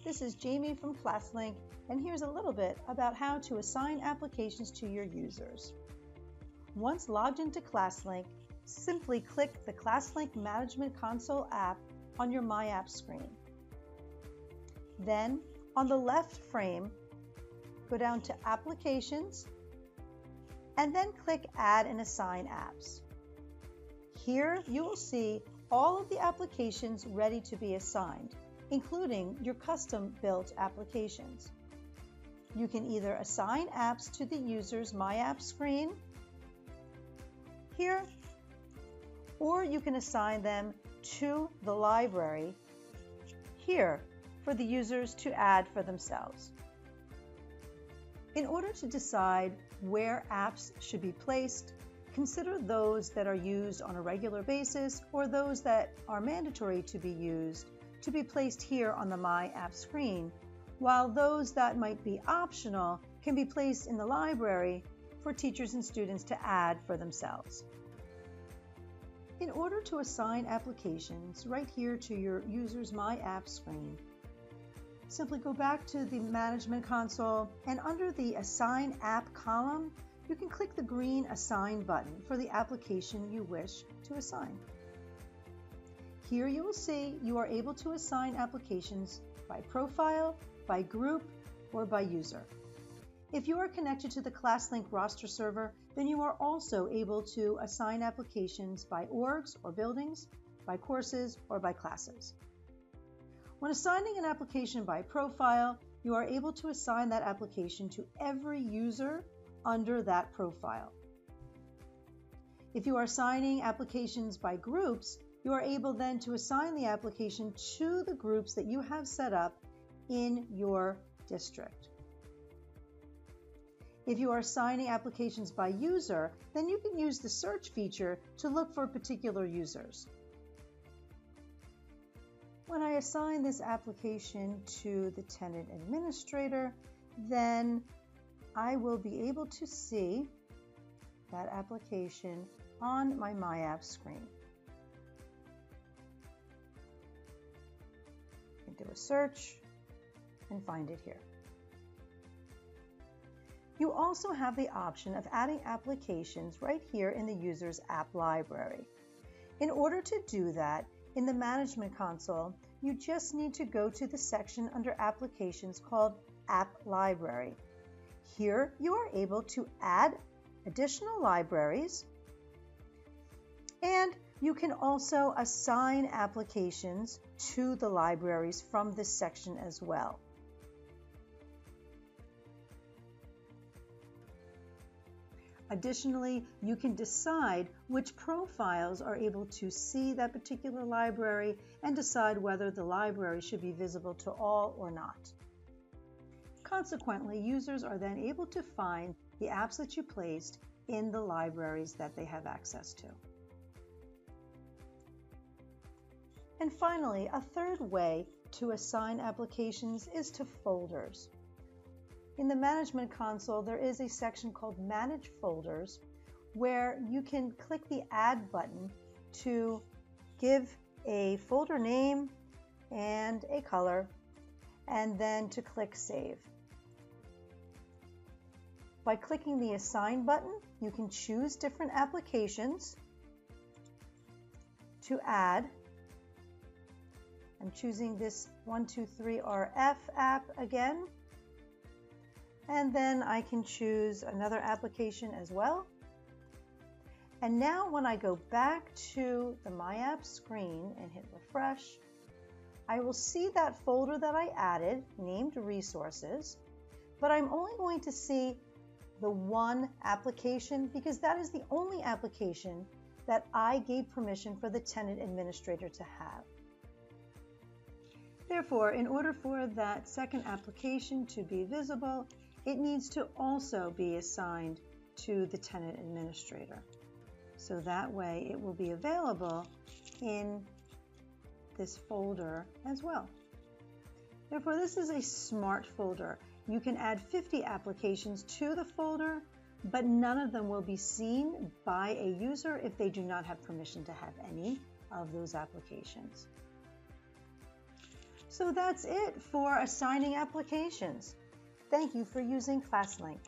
this is Jamie from ClassLink, and here's a little bit about how to assign applications to your users. Once logged into ClassLink, simply click the ClassLink Management Console app on your My App screen. Then, on the left frame, go down to Applications, and then click Add and Assign Apps. Here you will see all of the applications ready to be assigned, including your custom-built applications. You can either assign apps to the user's My App screen here, or you can assign them to the library here for the users to add for themselves. In order to decide where apps should be placed, consider those that are used on a regular basis or those that are mandatory to be used to be placed here on the My App screen, while those that might be optional can be placed in the library for teachers and students to add for themselves. In order to assign applications right here to your user's My App screen, simply go back to the Management Console, and under the Assign App column, you can click the green Assign button for the application you wish to assign. Here you will see you are able to assign applications by profile, by group, or by user. If you are connected to the ClassLink roster server, then you are also able to assign applications by orgs or buildings, by courses, or by classes. When assigning an application by profile, you are able to assign that application to every user under that profile. If you are assigning applications by groups, you are able then to assign the application to the groups that you have set up in your district. If you are assigning applications by user, then you can use the search feature to look for particular users. When I assign this application to the tenant administrator, then I will be able to see that application on my My App screen. I can do a search and find it here. You also have the option of adding applications right here in the user's app library. In order to do that, in the Management Console, you just need to go to the section under Applications called App Library. Here you are able to add additional libraries, and you can also assign applications to the libraries from this section as well. Additionally, you can decide which profiles are able to see that particular library and decide whether the library should be visible to all or not. Consequently, users are then able to find the apps that you placed in the libraries that they have access to. And finally, a third way to assign applications is to folders. In the Management Console, there is a section called Manage Folders, where you can click the Add button to give a folder name and a color, and then to click Save. By clicking the Assign button, you can choose different applications to add. I'm choosing this 123RF app again. And then I can choose another application as well. And now when I go back to the My App screen and hit refresh, I will see that folder that I added named Resources, but I'm only going to see the one application because that is the only application that I gave permission for the tenant administrator to have. Therefore, in order for that second application to be visible, it needs to also be assigned to the tenant administrator. So that way it will be available in this folder as well. Therefore, this is a smart folder. You can add 50 applications to the folder, but none of them will be seen by a user if they do not have permission to have any of those applications. So that's it for assigning applications. Thank you for using ClassLink.